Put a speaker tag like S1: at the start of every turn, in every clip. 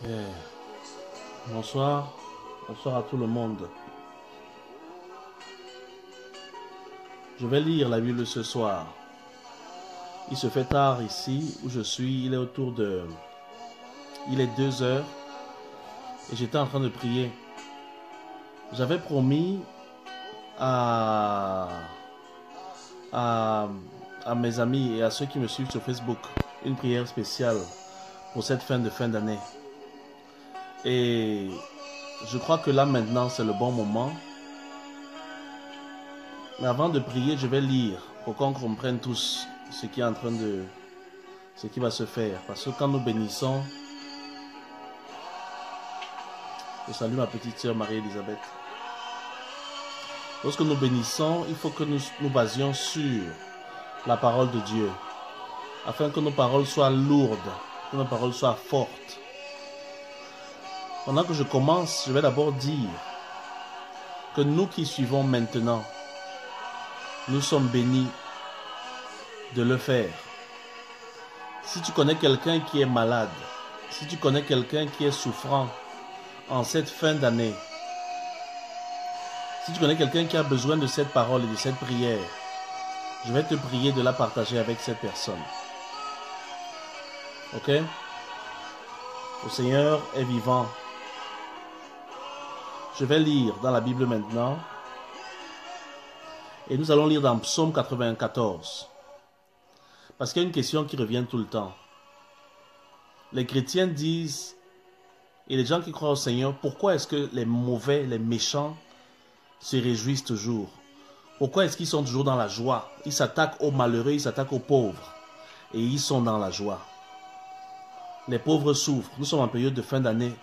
S1: Yeah. Bonsoir, bonsoir à tout le monde. Je vais lire la Bible ce soir. Il se fait tard ici où je suis, il est 2 heures et j'étais en train de prier. J'avais promis à, à, à mes amis et à ceux qui me suivent sur Facebook une prière spéciale pour cette fin d'année. Et je crois que là maintenant c'est le bon moment. Mais avant de prier, je vais lire pour qu'on comprenne tous ce qui va se faire. Parce que quand nous bénissons, je salue ma petite sœur Marie-Elisabeth. Lorsque nous bénissons, il faut que nous basions sur la parole de Dieu, afin que nos paroles soient lourdes, que nos paroles soient fortes. Pendant que je commence, je vais d'abord dire que nous qui suivons maintenant, nous sommes bénis de le faire. Si tu connais quelqu'un qui est malade, si tu connais quelqu'un qui est souffrant en cette fin d'année, si tu connais quelqu'un qui a besoin de cette parole et de cette prière, je vais te prier de la partager avec cette personne. Ok? Le Seigneur est vivant. Je vais lire dans la Bible maintenant. Et nous allons lire dans Psaume 94. Parce qu'il y a une question qui revient tout le temps. Les chrétiens disent, et les gens qui croient au Seigneur, pourquoi est-ce que les mauvais, les méchants se réjouissent toujours? Pourquoi est-ce qu'ils sont toujours dans la joie? Ils s'attaquent aux malheureux, ils s'attaquent aux pauvres. Et ils sont dans la joie. Les pauvres souffrent. Nous sommes en période de fin d'année.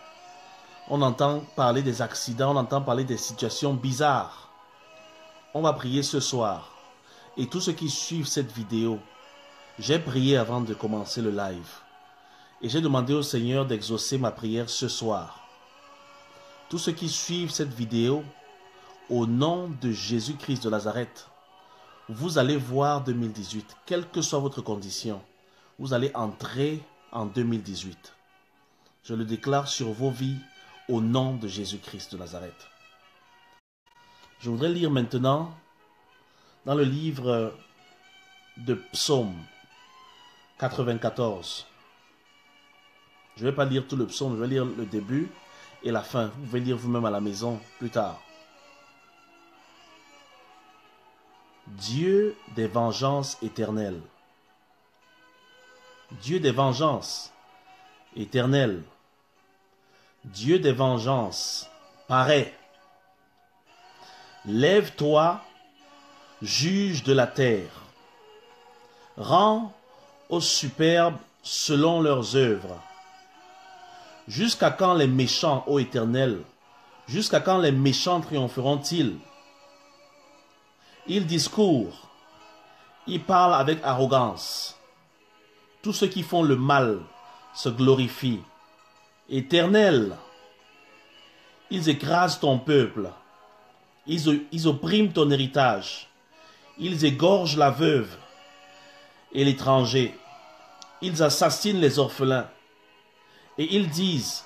S1: On entend parler des accidents, on entend parler des situations bizarres. On va prier ce soir. Et tous ceux qui suivent cette vidéo, j'ai prié avant de commencer le live. Et j'ai demandé au Seigneur d'exaucer ma prière ce soir. Tous ceux qui suivent cette vidéo, au nom de Jésus-Christ de Nazareth, vous allez voir 2018. Quelle que soit votre condition, vous allez entrer en 2018. Je le déclare sur vos vies au nom de Jésus-Christ de Nazareth. Je voudrais lire maintenant dans le livre de Psaume 94. Je ne vais pas lire tout le psaume, je vais lire le début et la fin. Vous pouvez lire vous-même à la maison plus tard. Dieu des vengeances éternelles. Dieu des vengeances éternelles. Dieu des vengeances paraît. Lève-toi, juge de la terre. Rends aux superbes selon leurs œuvres. Jusqu'à quand les méchants, ô Éternel, jusqu'à quand les méchants triompheront-ils? Ils discourent, ils parlent avec arrogance. Tous ceux qui font le mal se glorifient. Éternel, ils écrasent ton peuple. Ils oppriment ton héritage. Ils égorgent la veuve et l'étranger. Ils assassinent les orphelins. Et ils disent,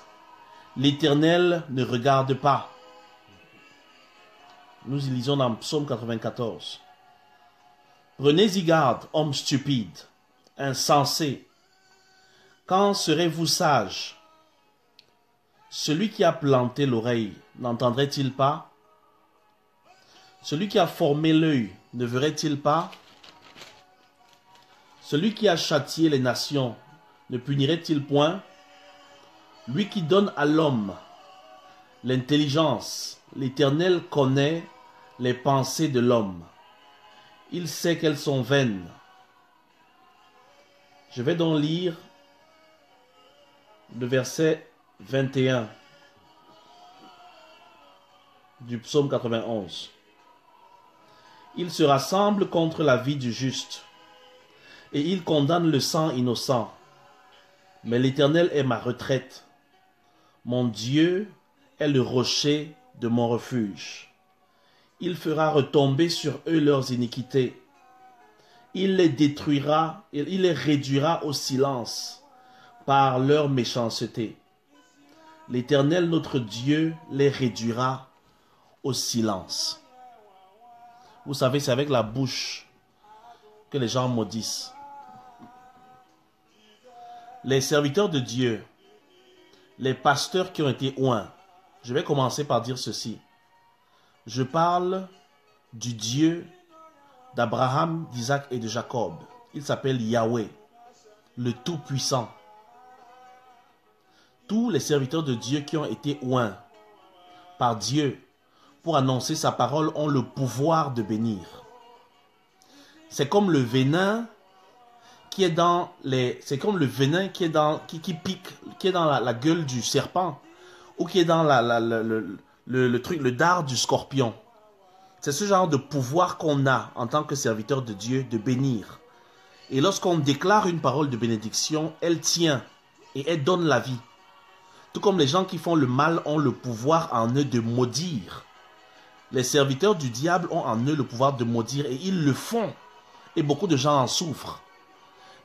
S1: l'Éternel ne regarde pas. Nous y lisons dans Psaume 94. Prenez-y garde, hommes stupides, insensés. Quand serez-vous sages? Celui qui a planté l'oreille n'entendrait-il pas? Celui qui a formé l'œil ne verrait-il pas? Celui qui a châtié les nations ne punirait-il point? Lui qui donne à l'homme l'intelligence, l'Éternel connaît les pensées de l'homme. Il sait qu'elles sont vaines. Je vais donc lire le verset 21 du psaume 91. Il se rassemble contre la vie du juste, et il condamne le sang innocent. Mais l'Éternel est ma retraite. Mon Dieu est le rocher de mon refuge. Il fera retomber sur eux leurs iniquités. Il les détruira, il les réduira au silence par leur méchanceté. l'Éternel notre Dieu les réduira au silence. Vous savez, c'est avec la bouche que les gens maudissent. Les serviteurs de Dieu, les pasteurs qui ont été oints, je vais commencer par dire ceci. Je parle du Dieu d'Abraham, d'Isaac et de Jacob. Il s'appelle Yahweh, le Tout-Puissant. Tous les serviteurs de Dieu qui ont été oints par Dieu pour annoncer sa parole ont le pouvoir de bénir. C'est comme le venin qui est dans les, c'est comme le venin qui est dans, qui pique, qui est dans la gueule du serpent ou qui est dans le dard du scorpion. C'est ce genre de pouvoir qu'on a en tant que serviteur de Dieu de bénir. Et lorsqu'on déclare une parole de bénédiction, elle tient et elle donne la vie. Tout comme les gens qui font le mal ont le pouvoir en eux de maudire. Les serviteurs du diable ont en eux le pouvoir de maudire et ils le font. Et beaucoup de gens en souffrent.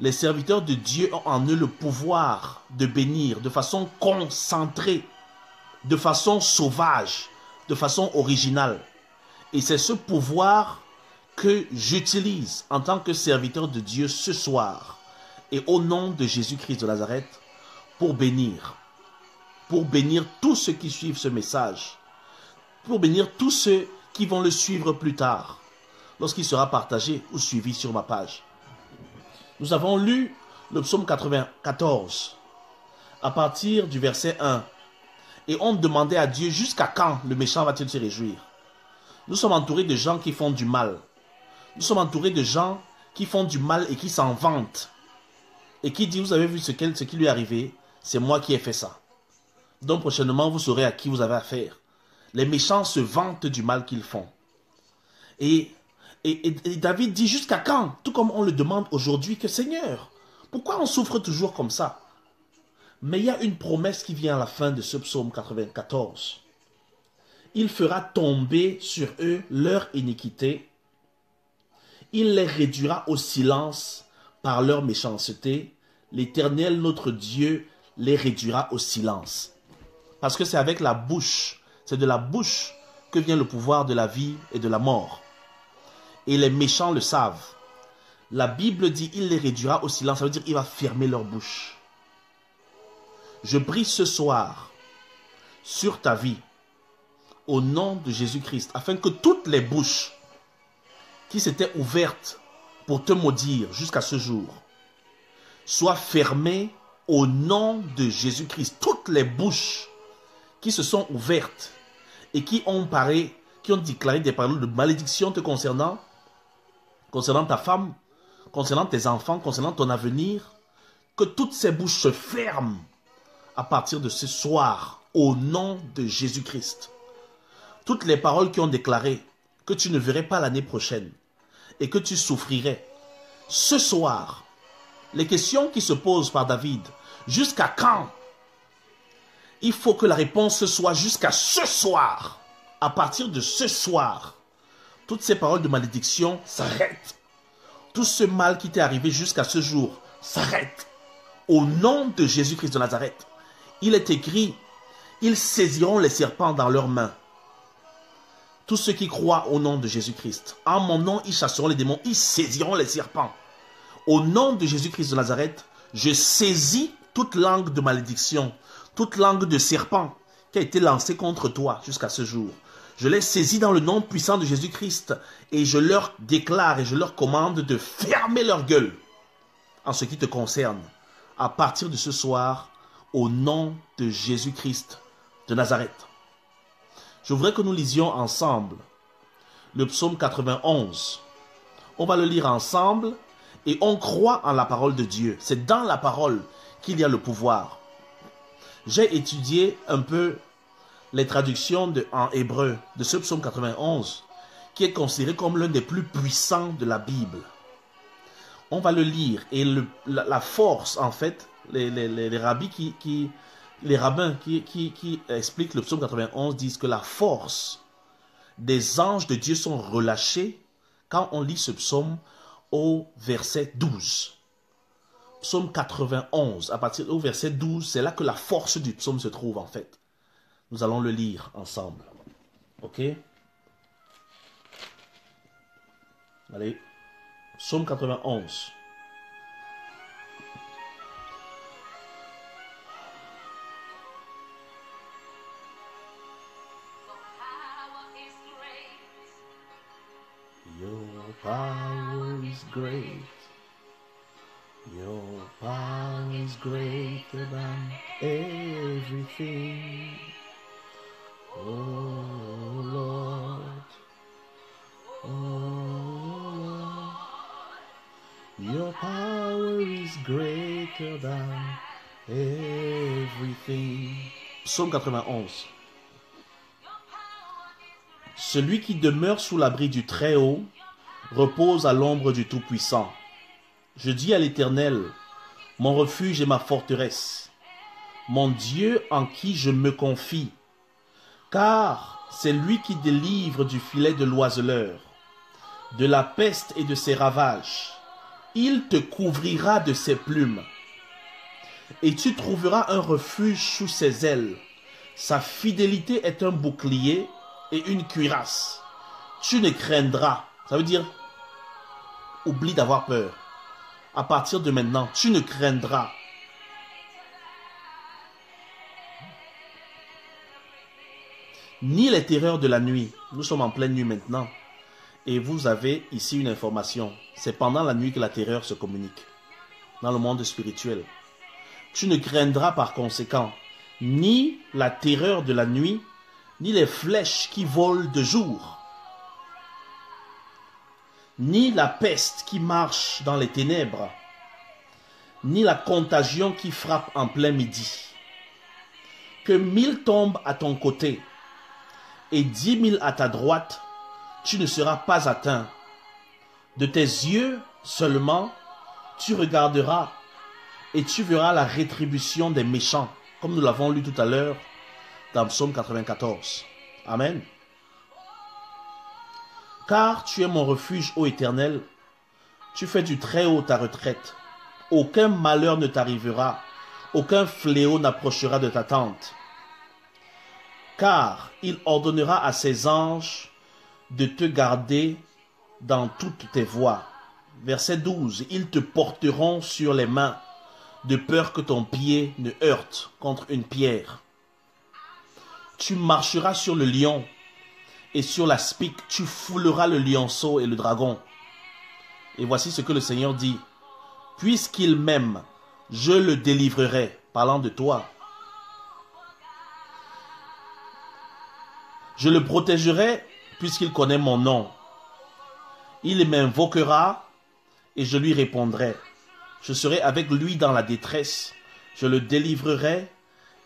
S1: Les serviteurs de Dieu ont en eux le pouvoir de bénir de façon concentrée, de façon sauvage, de façon originale. Et c'est ce pouvoir que j'utilise en tant que serviteur de Dieu ce soir et au nom de Jésus-Christ de Nazareth pour bénir tous ceux qui suivent ce message, pour bénir tous ceux qui vont le suivre plus tard, lorsqu'il sera partagé ou suivi sur ma page. Nous avons lu le psaume 94 à partir du verset 1 et on demandait à Dieu jusqu'à quand le méchant va-t-il se réjouir. Nous sommes entourés de gens qui font du mal. Nous sommes entourés de gens qui font du mal et qui s'en vantent. Et qui disent, vous avez vu ce qui lui est arrivé, c'est moi qui ai fait ça. Donc prochainement, vous saurez à qui vous avez affaire. Les méchants se vantent du mal qu'ils font. Et David dit jusqu'à quand? Tout comme on le demande aujourd'hui que Seigneur, pourquoi on souffre toujours comme ça? Mais il y a une promesse qui vient à la fin de ce psaume 94. Il fera tomber sur eux leur iniquité. Il les réduira au silence par leur méchanceté. L'Éternel, notre Dieu, les réduira au silence. Parce que c'est avec la bouche, c'est de la bouche que vient le pouvoir de la vie et de la mort. Et les méchants le savent. La Bible dit, il les réduira au silence, ça veut dire qu'il va fermer leur bouche. Je prie ce soir sur ta vie, au nom de Jésus-Christ, afin que toutes les bouches qui s'étaient ouvertes pour te maudire jusqu'à ce jour soient fermées au nom de Jésus-Christ. Toutes les bouches qui se sont ouvertes et qui ont déclaré des paroles de malédiction te concernant ta femme, concernant tes enfants, concernant ton avenir, que toutes ces bouches se ferment à partir de ce soir au nom de Jésus-Christ. Toutes les paroles qui ont déclaré que tu ne verrais pas l'année prochaine et que tu souffrirais, ce soir, les questions qui se posent par David, jusqu'à quand? Il faut que la réponse soit jusqu'à ce soir. À partir de ce soir, toutes ces paroles de malédiction s'arrêtent. Tout ce mal qui t'est arrivé jusqu'à ce jour s'arrête. Au nom de Jésus-Christ de Nazareth, il est écrit, ils saisiront les serpents dans leurs mains. Tous ceux qui croient au nom de Jésus-Christ, en mon nom, ils chasseront les démons, ils saisiront les serpents. Au nom de Jésus-Christ de Nazareth, je saisis toute langue de malédiction, toute langue de serpent qui a été lancée contre toi jusqu'à ce jour. Je les saisis dans le nom puissant de Jésus-Christ et je leur déclare et je leur commande de fermer leur gueule en ce qui te concerne. À partir de ce soir, au nom de Jésus-Christ de Nazareth. Je voudrais que nous lisions ensemble le psaume 91. On va le lire ensemble et on croit en la parole de Dieu. C'est dans la parole qu'il y a le pouvoir. J'ai étudié un peu les traductions en hébreu de ce psaume 91 qui est considéré comme l'un des plus puissants de la Bible. On va le lire et la force, en fait, les rabbins qui expliquent le psaume 91 disent que la force des anges de Dieu sont relâchées quand on lit ce psaume au verset 12. psaume 91, à partir au verset 12, c'est là que la force du psaume se trouve en fait. Nous allons le lire ensemble. Ok? Allez, psaume 91. Your power is great. Your power is greater than everything. Oh Lord. Oh Lord. Your power is greater than everything. Psaume 91. Celui qui demeure sous l'abri du Très-Haut repose à l'ombre du Tout-Puissant. Je dis à l'Éternel, mon refuge et ma forteresse, mon Dieu en qui je me confie, car c'est lui qui délivre du filet de l'oiseleur, de la peste et de ses ravages. Il te couvrira de ses plumes, et tu trouveras un refuge sous ses ailes. Sa fidélité est un bouclier et une cuirasse. Tu ne craindras. Ça veut dire, oublie d'avoir peur. À partir de maintenant, tu ne craindras. Ni les terreurs de la nuit. Nous sommes en pleine nuit maintenant. Et vous avez ici une information. C'est pendant la nuit que la terreur se communique. Dans le monde spirituel. Tu ne craindras par conséquent ni la terreur de la nuit, ni les flèches qui volent de jour, ni la peste qui marche dans les ténèbres, ni la contagion qui frappe en plein midi. Que 1000 tombent à ton côté et 10 000 à ta droite, tu ne seras pas atteint. De tes yeux seulement, tu regarderas et tu verras la rétribution des méchants, comme nous l'avons lu tout à l'heure dans Psaume 94. Amen. Car tu es mon refuge, ô Éternel, tu fais du Très-Haut ta retraite. Aucun malheur ne t'arrivera, aucun fléau n'approchera de ta tente. Car il ordonnera à ses anges de te garder dans toutes tes voies. Verset 12. Ils te porteront sur les mains, de peur que ton pied ne heurte contre une pierre. Tu marcheras sur le lion et sur l'aspic, tu fouleras le lionceau et le dragon. Et voici ce que le Seigneur dit. Puisqu'il m'aime, je le délivrerai, parlant de toi. Je le protégerai puisqu'il connaît mon nom. Il m'invoquera et je lui répondrai. Je serai avec lui dans la détresse. Je le délivrerai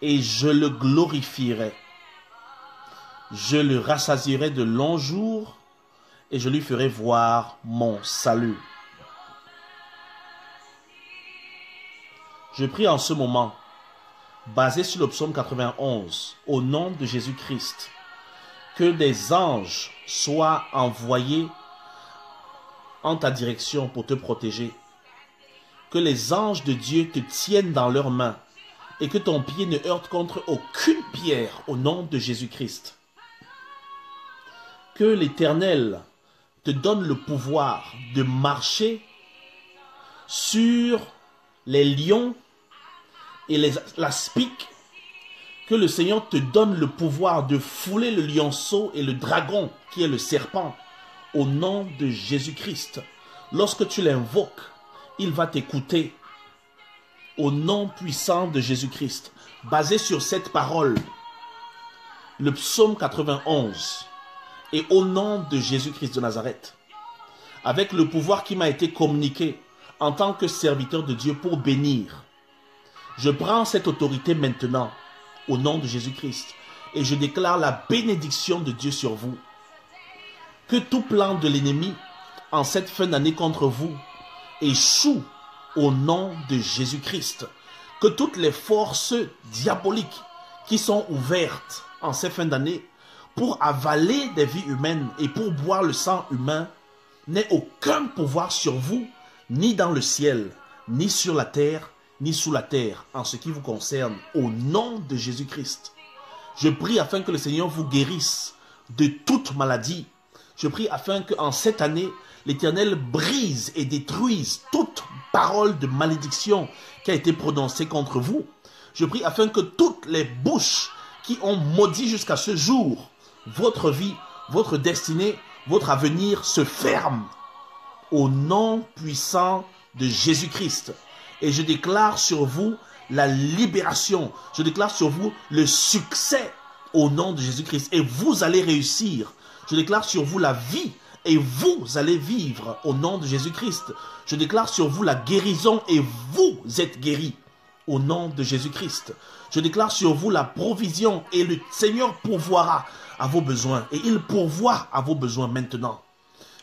S1: et je le glorifierai. Je le rassasierai de longs jours et je lui ferai voir mon salut. Je prie en ce moment, basé sur le psaume 91, au nom de Jésus-Christ, que des anges soient envoyés en ta direction pour te protéger. Que les anges de Dieu te tiennent dans leurs mains et que ton pied ne heurte contre aucune pierre au nom de Jésus-Christ. Que l'Éternel te donne le pouvoir de marcher sur les lions et l'aspic. Que le Seigneur te donne le pouvoir de fouler le lionceau et le dragon qui est le serpent au nom de Jésus-Christ. Lorsque tu l'invoques, il va t'écouter au nom puissant de Jésus-Christ. Basé sur cette parole, le psaume 91, et au nom de Jésus-Christ de Nazareth, avec le pouvoir qui m'a été communiqué en tant que serviteur de Dieu pour bénir, je prends cette autorité maintenant au nom de Jésus-Christ et je déclare la bénédiction de Dieu sur vous. Que tout plan de l'ennemi en cette fin d'année contre vous échoue au nom de Jésus-Christ. Que toutes les forces diaboliques qui sont ouvertes en ces fins d'année pour avaler des vies humaines et pour boire le sang humain n'aient aucun pouvoir sur vous, ni dans le ciel, ni sur la terre, ni sous la terre, en ce qui vous concerne, au nom de Jésus-Christ. Je prie afin que le Seigneur vous guérisse de toute maladie. Je prie afin qu'en cette année, l'Éternel brise et détruise toute parole de malédiction qui a été prononcée contre vous. Je prie afin que toutes les bouches qui ont maudit jusqu'à ce jour votre vie, votre destinée, votre avenir se ferment au nom puissant de Jésus-Christ. Et je déclare sur vous la libération. Je déclare sur vous le succès au nom de Jésus-Christ. Et vous allez réussir. Je déclare sur vous la vie et vous allez vivre au nom de Jésus-Christ. Je déclare sur vous la guérison et vous êtes guéris au nom de Jésus-Christ. Je déclare sur vous la provision et le Seigneur pourvoira à vos besoins. Et il pourvoit à vos besoins maintenant.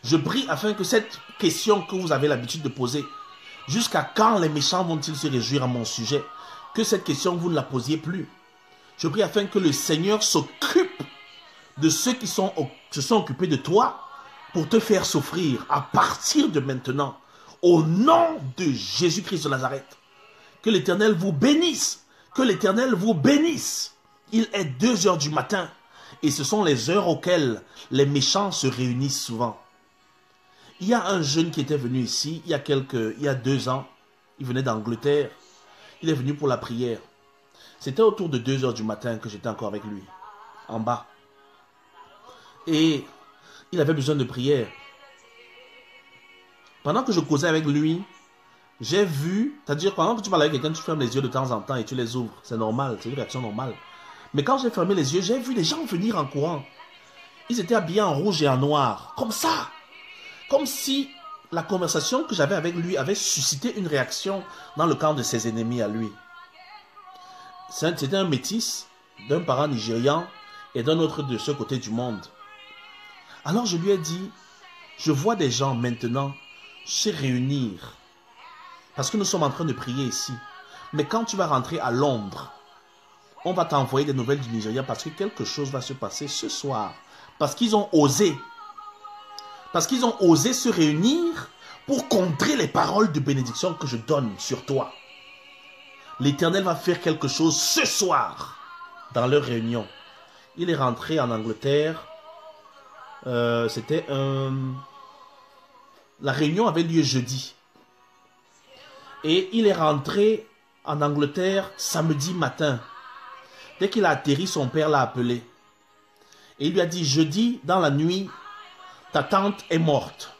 S1: Je prie afin que cette question que vous avez l'habitude de poser, jusqu'à quand les méchants vont-ils se réjouir à mon sujet? Que cette question, vous ne la posiez plus. Je prie afin que le Seigneur s'occupe de ceux qui se sont occupés de toi pour te faire souffrir à partir de maintenant. Au nom de Jésus-Christ de Nazareth. Que l'Éternel vous bénisse. Que l'Éternel vous bénisse. Il est 2 heures du matin et ce sont les heures auxquelles les méchants se réunissent souvent. Il y a un jeune qui était venu ici il y a 2 ans. Il venait d'Angleterre. Il est venu pour la prière. C'était autour de 2 heures du matin que j'étais encore avec lui, en bas. Et il avait besoin de prière. Pendant que je causais avec lui, j'ai vu, c'est-à-dire pendant que tu parles avec quelqu'un, tu fermes les yeux de temps en temps et tu les ouvres. C'est normal, c'est une réaction normale. Mais quand j'ai fermé les yeux, j'ai vu les gens venir en courant. Ils étaient habillés en rouge et en noir, comme ça. Comme si la conversation que j'avais avec lui avait suscité une réaction dans le camp de ses ennemis à lui. C'était un métis d'un parent nigérian et d'un autre de ce côté du monde. Alors je lui ai dit, je vois des gens maintenant se réunir parce que nous sommes en train de prier ici. Mais quand tu vas rentrer à Londres, on va t'envoyer des nouvelles du Nigeria parce que quelque chose va se passer ce soir. Parce qu'ils ont osé. Parce qu'ils ont osé se réunir pour contrer les paroles de bénédiction que je donne sur toi. L'Éternel va faire quelque chose ce soir dans leur réunion. Il est rentré en Angleterre. La réunion avait lieu jeudi. Et il est rentré en Angleterre samedi matin. Dès qu'il a atterri, son père l'a appelé. Et il lui a dit, jeudi, dans la nuit, ta tante est morte.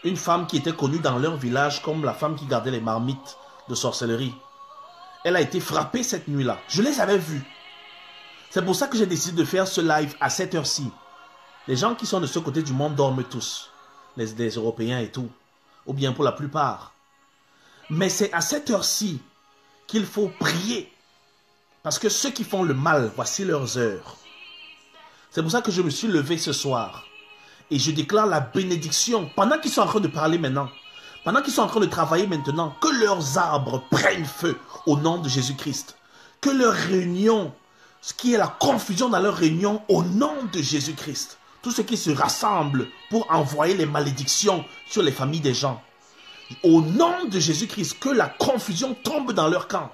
S1: Une femme qui était connue dans leur village comme la femme qui gardait les marmites de sorcellerie. Elle a été frappée cette nuit-là. Je les avais vus. C'est pour ça que j'ai décidé de faire ce live à cette heure-ci. Les gens qui sont de ce côté du monde dorment tous. Les Européens et tout. Ou bien pour la plupart. Mais c'est à cette heure-ci qu'il faut prier. Parce que ceux qui font le mal, voici leurs heures. C'est pour ça que je me suis levé ce soir. Et je déclare la bénédiction. Pendant qu'ils sont en train de parler maintenant. Pendant qu'ils sont en train de travailler maintenant. Que leurs arbres prennent feu au nom de Jésus-Christ. Que leur réunion, ce qui est la confusion dans leur réunion, au nom de Jésus-Christ. Tous ceux qui se rassemblent pour envoyer les malédictions sur les familles des gens. Au nom de Jésus-Christ, que la confusion tombe dans leur camp.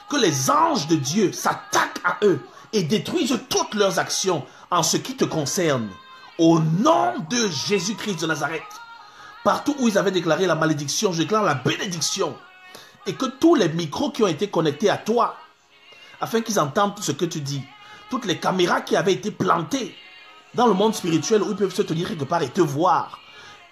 S1: Que les anges de Dieu s'attaquent à eux et détruisent toutes leurs actions en ce qui te concerne. Au nom de Jésus-Christ de Nazareth. Partout où ils avaient déclaré la malédiction, je déclare la bénédiction. Et que tous les micros qui ont été connectés à toi, afin qu'ils entendent tout ce que tu dis, toutes les caméras qui avaient été plantées dans le monde spirituel où ils peuvent se tenir quelque part et te voir,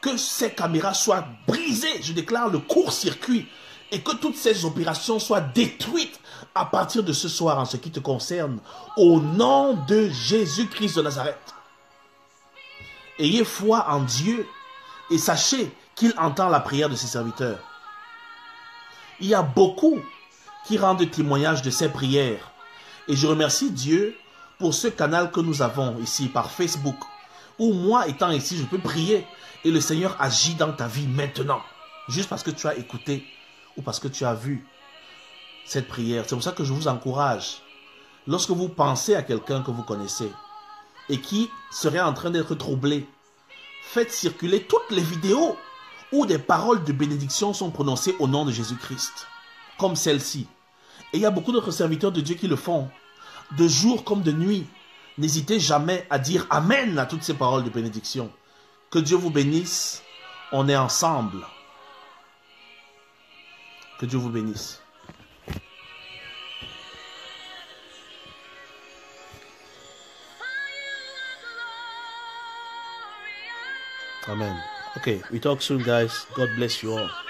S1: que ces caméras soient brisées, je déclare le court-circuit, et que toutes ces opérations soient détruites à partir de ce soir en ce qui te concerne, au nom de Jésus-Christ de Nazareth. Ayez foi en Dieu et sachez qu'il entend la prière de ses serviteurs. Il y a beaucoup qui rendent témoignage de ces prières. Et je remercie Dieu pour ce canal que nous avons ici par Facebook, où moi étant ici, je peux prier et le Seigneur agit dans ta vie maintenant, juste parce que tu as écouté ou parce que tu as vu cette prière. C'est pour ça que je vous encourage, lorsque vous pensez à quelqu'un que vous connaissez et qui serait en train d'être troublé, faites circuler toutes les vidéos où des paroles de bénédiction sont prononcées au nom de Jésus-Christ, comme celle-ci. Et il y a beaucoup d'autres serviteurs de Dieu qui le font, de jour comme de nuit. N'hésitez jamais à dire Amen à toutes ces paroles de bénédiction. Que Dieu vous bénisse. On est ensemble. Que Dieu vous bénisse. Amen. Okay, we talk soon, guys. God bless you all.